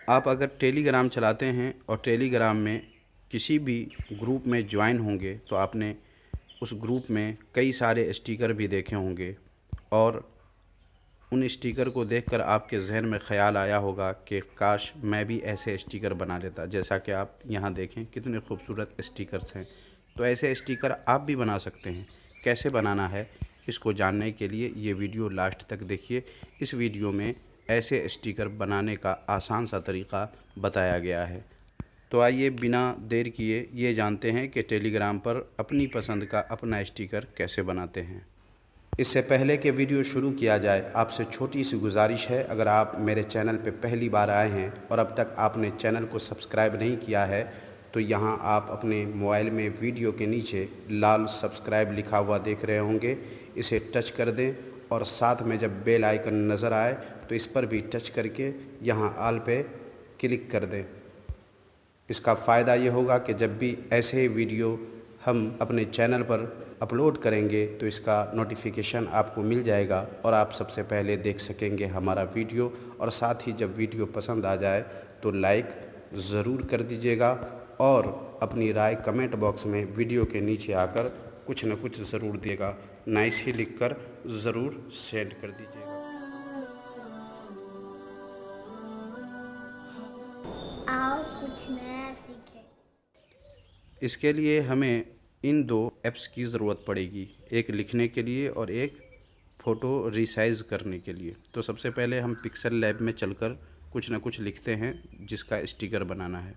आप अगर टेलीग्राम चलाते हैं और टेलीग्राम में किसी भी ग्रुप में ज्वाइन होंगे तो आपने उस ग्रुप में कई सारे स्टिकर भी देखे होंगे और उन स्टिकर को देखकर आपके जहन में ख़्याल आया होगा कि काश मैं भी ऐसे स्टिकर बना लेता। जैसा कि आप यहाँ देखें कितने खूबसूरत स्टिकर्स हैं। तो ऐसे स्टिकर आप भी बना सकते हैं। कैसे बनाना है इसको जानने के लिए ये वीडियो लास्ट तक देखिए। इस वीडियो में ऐसे स्टिकर बनाने का आसान सा तरीक़ा बताया गया है। तो आइए बिना देर किए ये जानते हैं कि टेलीग्राम पर अपनी पसंद का अपना स्टिकर कैसे बनाते हैं। इससे पहले कि वीडियो शुरू किया जाए, आपसे छोटी सी गुजारिश है, अगर आप मेरे चैनल पर पहली बार आए हैं और अब तक आपने चैनल को सब्सक्राइब नहीं किया है तो यहाँ आप अपने मोबाइल में वीडियो के नीचे लाल सब्सक्राइब लिखा हुआ देख रहे होंगे, इसे टच कर दें और साथ में जब बेल आइकन नज़र आए तो इस पर भी टच करके यहाँ ऑल पे क्लिक कर दें। इसका फ़ायदा ये होगा कि जब भी ऐसे वीडियो हम अपने चैनल पर अपलोड करेंगे तो इसका नोटिफिकेशन आपको मिल जाएगा और आप सबसे पहले देख सकेंगे हमारा वीडियो। और साथ ही जब वीडियो पसंद आ जाए तो लाइक ज़रूर कर दीजिएगा और अपनी राय कमेंट बॉक्स में वीडियो के नीचे आकर कुछ न कुछ ज़रूर देगा, नाइस ही लिखकर ज़रूर सेंड कर दीजिएगा। आओ कुछ नया सीखें। इसके लिए हमें इन दो ऐप्स की ज़रूरत पड़ेगी, एक लिखने के लिए और एक फ़ोटो रिसाइज़ करने के लिए। तो सबसे पहले हम पिक्सल लैब में चलकर कुछ न कुछ लिखते हैं जिसका स्टिकर बनाना है।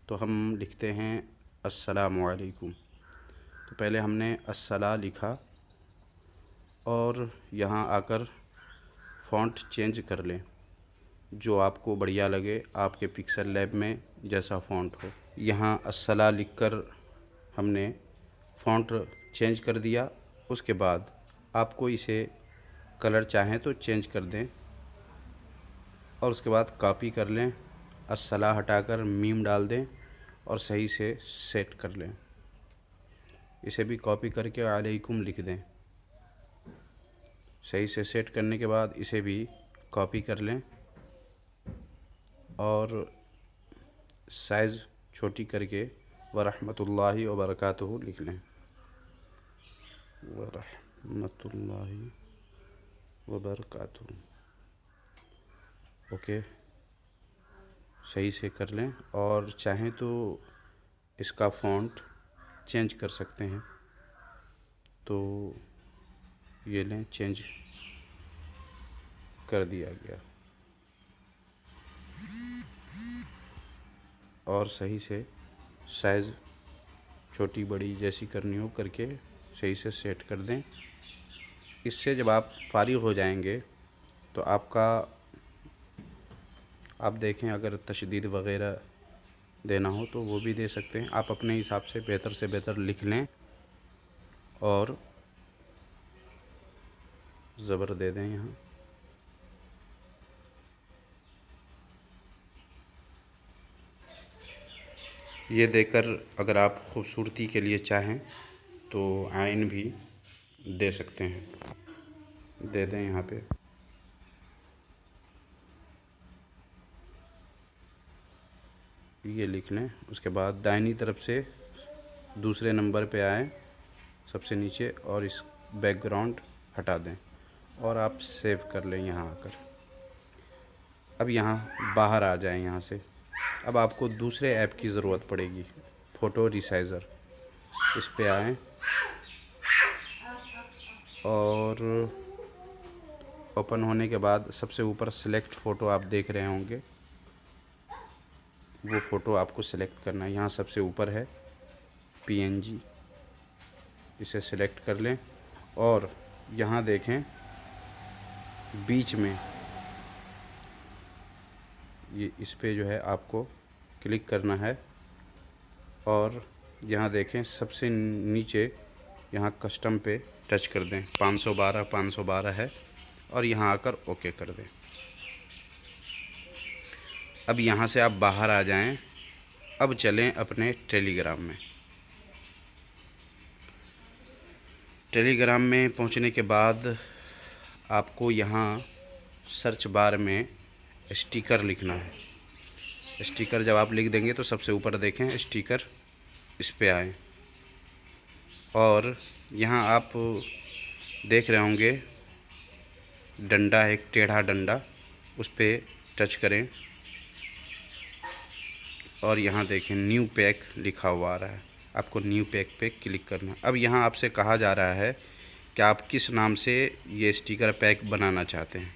तो हम लिखते हैं अस्सलामु अलैकुम। तो पहले हमने अस्सला लिखा और यहाँ आकर फ़ॉन्ट चेंज कर लें जो आपको बढ़िया लगे, आपके पिक्सल लैब में जैसा फ़ॉन्ट हो। यहाँ अस्सला लिखकर हमने फ़ॉन्ट चेंज कर दिया। उसके बाद आपको इसे कलर चाहें तो चेंज कर दें और उसके बाद कॉपी कर लें, अस्सला हटाकर मीम डाल दें और सही से सेट कर लें। इसे भी कॉपी करके अलैकुम लिख दें। सही से सेट करने के बाद इसे भी कॉपी कर लें और साइज़ छोटी करके वरहमतुल्लाहि व बरकातुहू लिख लें। वरहमतुल्लाहि व बरकातुहू ओके, सही से कर लें। और चाहें तो इसका फ़ॉन्ट चेंज कर सकते हैं, तो ये लें, चेंज कर दिया गया और सही से साइज़ छोटी बड़ी जैसी करनी हो करके सही से सेट कर दें। इससे जब आप फारिग हो जाएंगे तो आप देखें अगर तशदीद वग़ैरह देना हो तो वो भी दे सकते हैं। आप अपने हिसाब से बेहतर लिख लें और ज़बर दे दें यहाँ। ये देकर अगर आप ख़ूबसूरती के लिए चाहें तो आइन भी दे सकते हैं, दे दें यहाँ पे। ये लिख लें। उसके बाद दाहिनी तरफ से दूसरे नंबर पे आएँ सबसे नीचे और इस बैकग्राउंड हटा दें और आप सेव कर लें यहाँ आकर। अब यहाँ बाहर आ जाएं यहाँ से। अब आपको दूसरे ऐप की ज़रूरत पड़ेगी, फ़ोटो रिसाइज़र। इस पे आएँ और ओपन होने के बाद सबसे ऊपर सेलेक्ट फ़ोटो आप देख रहे होंगे, वो फ़ोटो आपको सेलेक्ट करना है। यहाँ सबसे ऊपर है PNG, इसे सेलेक्ट कर लें और यहाँ देखें बीच में ये इस पे जो है आपको क्लिक करना है और यहाँ देखें सबसे नीचे यहाँ कस्टम पे टच कर दें। 512 है और यहाँ आकर ओके कर दें। अब यहाँ से आप बाहर आ जाएं। अब चलें अपने टेलीग्राम में। टेलीग्राम में पहुँचने के बाद आपको यहाँ सर्च बार में स्टिकर लिखना है। स्टिकर जब आप लिख देंगे तो सबसे ऊपर देखें स्टिकर इस पे आए, और यहाँ आप देख रहे होंगे डंडा है, एक टेढ़ा डंडा, उस पर टच करें और यहाँ देखें न्यू पैक लिखा हुआ आ रहा है, आपको न्यू पैक पे क्लिक करना। अब यहाँ आपसे कहा जा रहा है कि आप किस नाम से ये स्टिकर पैक बनाना चाहते हैं,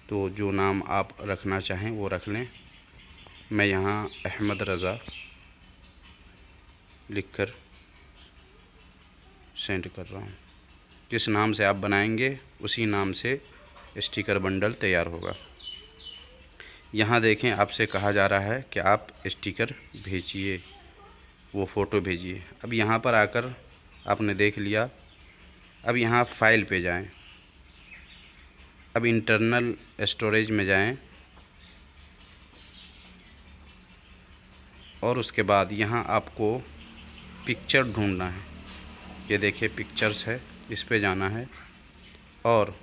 तो जो नाम आप रखना चाहें वो रख लें। मैं यहाँ अहमद रज़ा लिखकर सेंड कर रहा हूँ। जिस नाम से आप बनाएंगे उसी नाम से स्टिकर बंडल तैयार होगा। यहाँ देखें आपसे कहा जा रहा है कि आप स्टिकर भेजिए, वो फ़ोटो भेजिए। अब यहाँ पर आकर आपने देख लिया, अब यहाँ फाइल पे जाएं, अब इंटरनल स्टोरेज में जाएं और उसके बाद यहाँ आपको पिक्चर ढूंढना है। ये देखिए पिक्चर्स है, इस पे जाना है और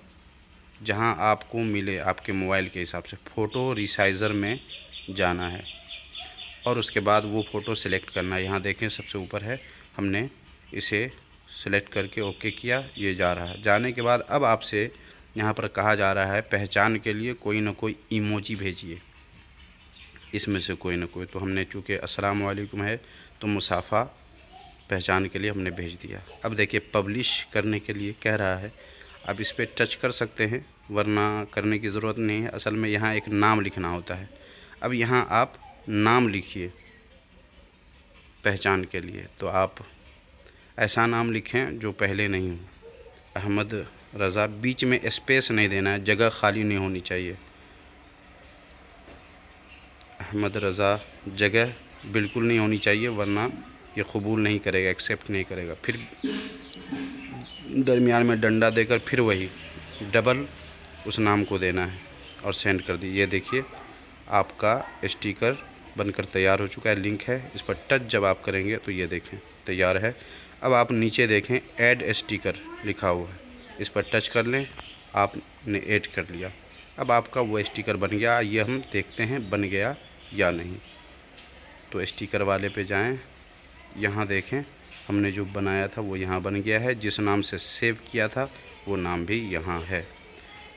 जहाँ आपको मिले आपके मोबाइल के हिसाब से फ़ोटो रिसाइज़र में जाना है और उसके बाद वो फ़ोटो सिलेक्ट करना है। यहाँ देखें सबसे ऊपर है, हमने इसे सिलेक्ट करके ओके किया, ये जा रहा है। जाने के बाद अब आपसे यहाँ पर कहा जा रहा है पहचान के लिए कोई ना कोई इमोजी भेजिए, इसमें से कोई ना कोई। तो हमने चूँकि अस्सलाम वालेकुम है तो मुसाफ़ा पहचान के लिए हमने भेज दिया। अब देखिए पब्लिश करने के लिए कह रहा है, अब इस पर टच कर सकते हैं वरना करने की ज़रूरत नहीं है। असल में यहाँ एक नाम लिखना होता है। अब यहाँ आप नाम लिखिए पहचान के लिए, तो आप ऐसा नाम लिखें जो पहले नहीं हो। अहमद रज़ा, बीच में स्पेस नहीं देना है, जगह खाली नहीं होनी चाहिए। अहमद रज़ा जगह बिल्कुल नहीं होनी चाहिए वरना ये कबूल नहीं करेगा, एक्सेप्ट नहीं करेगा। फिर दरमियान में डंडा देकर फिर वही डबल उस नाम को देना है और सेंड कर दी। ये देखिए आपका स्टिकर बनकर तैयार हो चुका है, लिंक है, इस पर टच जब आप करेंगे तो ये देखें तैयार है। अब आप नीचे देखें ऐड स्टिकर लिखा हुआ है, इस पर टच कर लें, आपने ऐड कर लिया। अब आपका वो स्टिकर बन गया। ये हम देखते हैं बन गया या नहीं। तो स्टिकर वाले पे जाएं, यहाँ देखें हमने जो बनाया था वो यहाँ बन गया है, जिस नाम से सेव किया था वो नाम भी यहाँ है।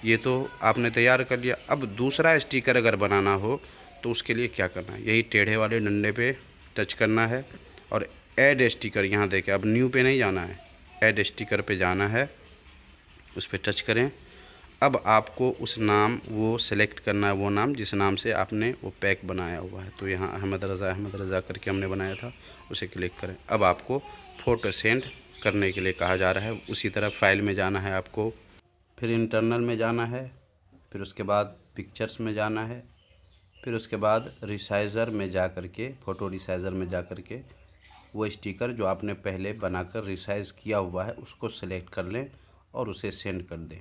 ये तो आपने तैयार कर लिया। अब दूसरा स्टिकर अगर बनाना हो तो उसके लिए क्या करना है, यही टेढ़े वाले डंडे पे टच करना है और ऐड स्टिकर, यहाँ देखें अब न्यू पे नहीं जाना है, ऐड स्टिकर पे जाना है, उस पर टच करें। अब आपको उस नाम वो सिलेक्ट करना है, वो नाम जिस नाम से आपने वो पैक बनाया हुआ है। तो यहाँ अहमद रज़ा करके हमने बनाया था, उसे क्लिक करें। अब आपको फ़ोटो सेंड करने के लिए कहा जा रहा है। उसी तरह फ़ाइल में जाना है आपको, फिर इंटरनल में जाना है, फिर उसके बाद पिक्चर्स में जाना है, फिर उसके बाद रिसाइज़र में जा कर के, फ़ोटो रिसाइज़र में जा कर के वो स्टिकर जो आपने पहले बनाकर रिसाइज़ किया हुआ है उसको सेलेक्ट कर लें और उसे सेंड कर दें।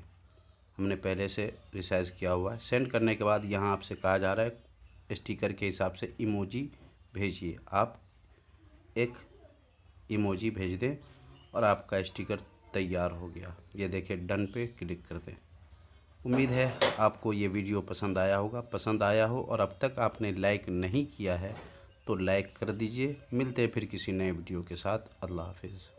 हमने पहले से रिसाइज़ किया हुआ है। सेंड करने के बाद यहाँ आपसे कहा जा रहा है स्टिकर के हिसाब से इमोजी भेजिए। आप एक इमोजी भेज दें और आपका स्टिकर तैयार हो गया। ये देखिए डन पे क्लिक कर दें। उम्मीद है आपको ये वीडियो पसंद आया होगा। पसंद आया हो और अब तक आपने लाइक नहीं किया है तो लाइक कर दीजिए। मिलते हैं फिर किसी नए वीडियो के साथ। अल्लाह हाफिज़।